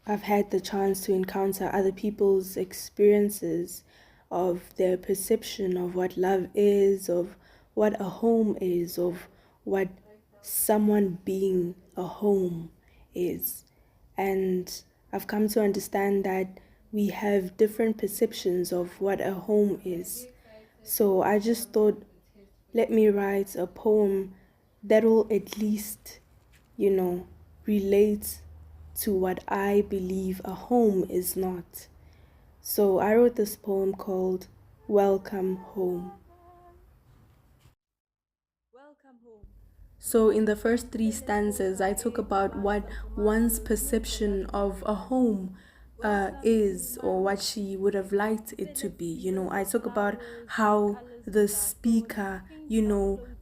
I've had the chance to encounter other people's experiences of their perception of what love is, of what a home is, of what someone being a home is. And I've come to understand that we have different perceptions of what a home is. So I just thought, let me write a poem that will at least, you know, relate to what I believe a home is not. So I wrote this poem called Welcome Home. So, in the first three stanzas, I talk about what one's perception of a home is, or what she would have liked it to be. I talk about how the speaker,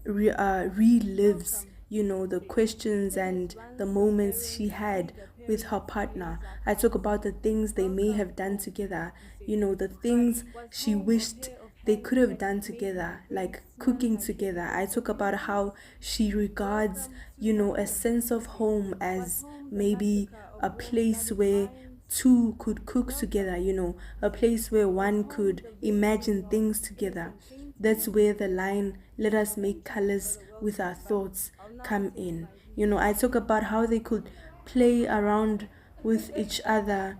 relives, the questions and the moments she had with her partner. I talk about the things they may have done together, the things she wished they could have done together, like cooking together. I talk about how she regards, a sense of home as maybe a place where two could cook together, a place where one could imagine things together. That's where the line, let us make colors with our thoughts, come in. I talk about how they could play around with each other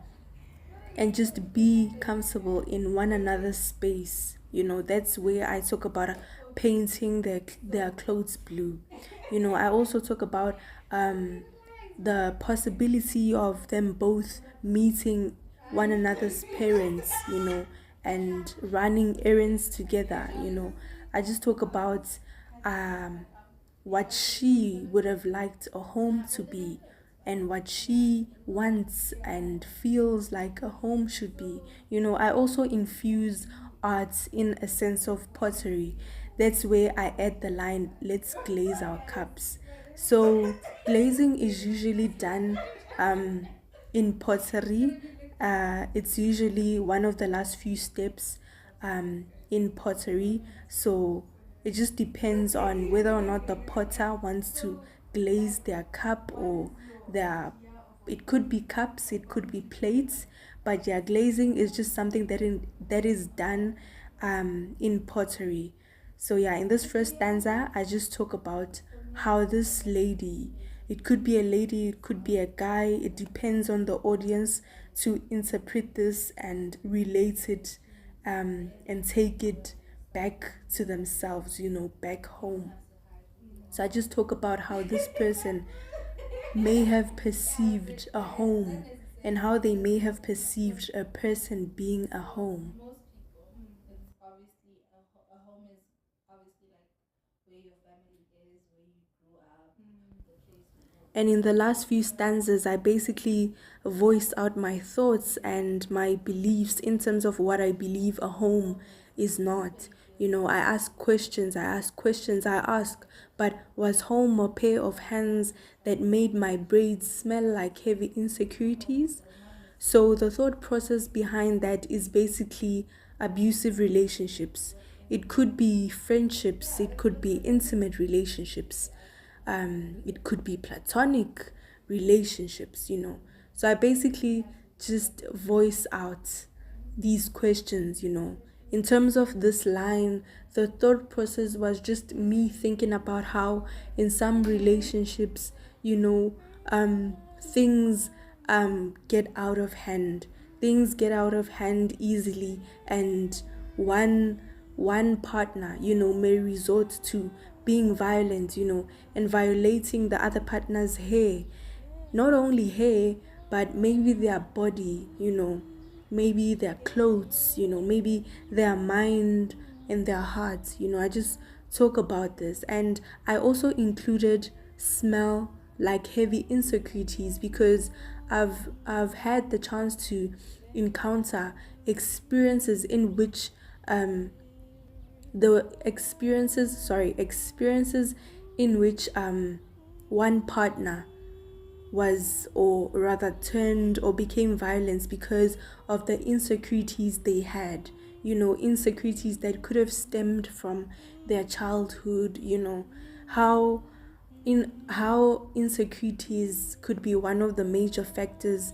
and just be comfortable in one another's space. That's where I talk about painting their clothes blue. I also talk about the possibility of them both meeting one another's parents, and running errands together. I just talk about um, what she would have liked a home to be, and what she wants and feels like a home should be. I also infuse arts in a sense of pottery. That's where I add the line, let's glaze our cups. So, glazing is usually done in pottery. It's usually one of the last few steps in pottery. So, it just depends on whether or not the potter wants to glaze their cup or their, it could be cups, it could be plates, but yeah, glazing is just something that is done in pottery. So yeah, in this first stanza, I just talk about how this lady, it could be a lady, it could be a guy, it depends on the audience to interpret this and relate it, and take it back to themselves, back home. So I just talk about how this person may have perceived a home, and how they may have perceived a person being a home. And in the last few stanzas, I basically voiced out my thoughts and my beliefs in terms of what I believe a home is not. I ask questions, I ask, but was home a pair of hands that made my braids smell like heavy insecurities? So the thought process behind that is basically abusive relationships. It could be friendships, it could be intimate relationships, it could be platonic relationships. So I basically just voice out these questions. In terms of this line, the thought process was just me thinking about how in some relationships, things get out of hand. Things get out of hand easily, and one partner, may resort to being violent, and violating the other partner's hair. Not only hair, but maybe their body, maybe their clothes, maybe their mind and their hearts. I just talk about this. And I also included smell like heavy insecurities, because I've had the chance to encounter experiences in which experiences in which one partner was, or rather turned or became violent because of the insecurities they had. Insecurities that could have stemmed from their childhood. How in how insecurities could be one of the major factors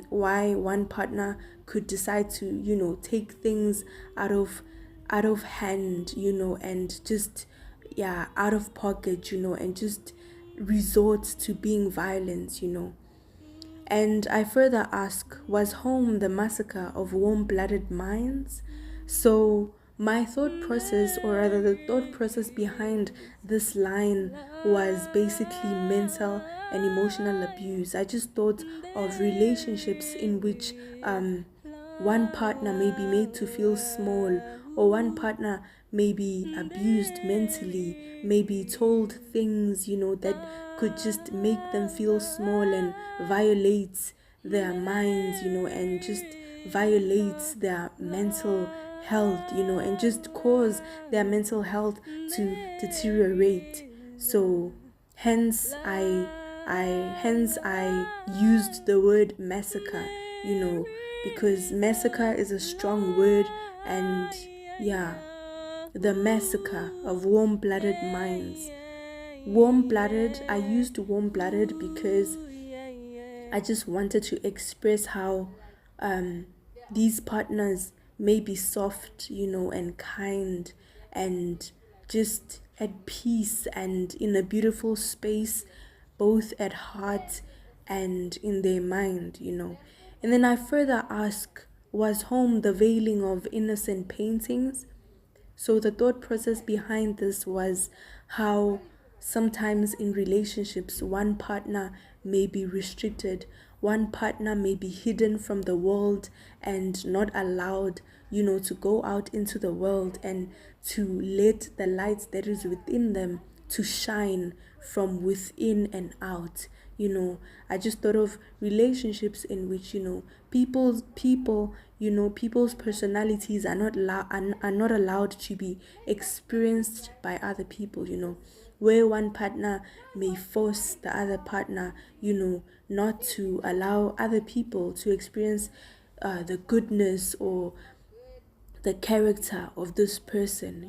why one partner could decide to, take things out of hand, and just, yeah, out of pocket, and just resort to being violent, And I further ask, was home the massacre of warm-blooded minds? So my thought process, or rather the thought process behind this line, was basically mental and emotional abuse. I just thought of relationships in which one partner may be made to feel small, or one partner may be abused mentally, may be told things, that could just make them feel small and violates their minds, and just violates their mental health, and just cause their mental health to deteriorate. So hence I used the word massacre, because massacre is a strong word, and yeah, the massacre of warm-blooded minds. Warm-blooded, I used warm-blooded because I just wanted to express how these partners may be soft, and kind, and just at peace and in a beautiful space, both at heart and in their mind, And then I further ask, was home the veiling of innocent paintings? So the thought process behind this was how sometimes in relationships, one partner may be restricted, one partner may be hidden from the world and not allowed, to go out into the world and to let the light that is within them to shine from within and out. I just thought of relationships in which, people's personalities are not allowed to be experienced by other people, where one partner may force the other partner, not to allow other people to experience the goodness or the character of this person,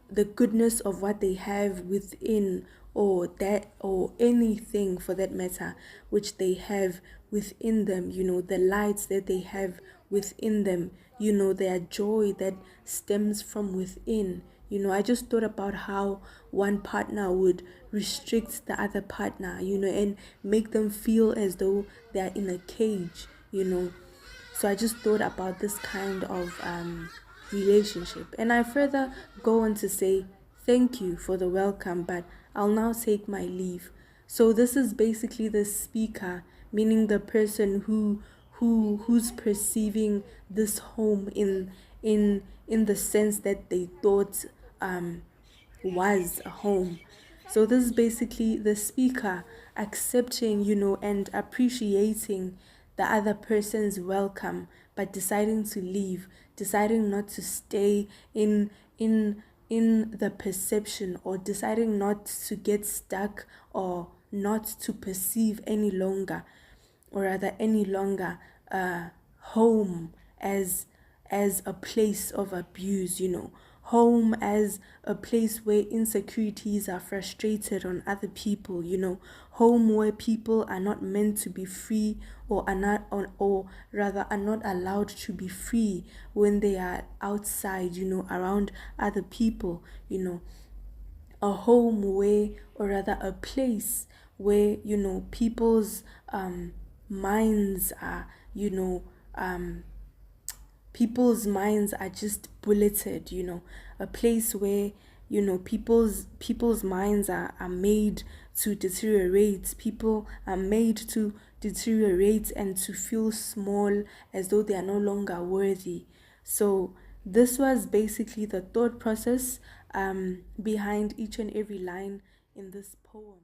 the goodness of what they have within, or that, or anything for that matter, which they have within them, the lights that they have within them, their joy that stems from within. I just thought about how one partner would restrict the other partner, and make them feel as though they're in a cage, So I just thought about this kind of relationship. And I further go on to say, thank you for the welcome, but I'll now take my leave. So this is basically the speaker, meaning the person who's perceiving this home in the sense that they thought was a home. So this is basically the speaker accepting, and appreciating the other person's welcome, but deciding to leave, deciding not to stay in the perception, or deciding not to get stuck, or not to perceive any longer, or rather any longer home as a place of abuse, home as a place where insecurities are frustrated on other people, home where people are not meant to be free, or are not, or rather are not allowed to be free when they are outside, around other people, a home where, or rather a place where, people's minds are, people's minds are just bulleted, a place where, people's minds are made to deteriorate. People are made to deteriorate and to feel small, as though they are no longer worthy. So this was basically the thought process behind each and every line in this poem.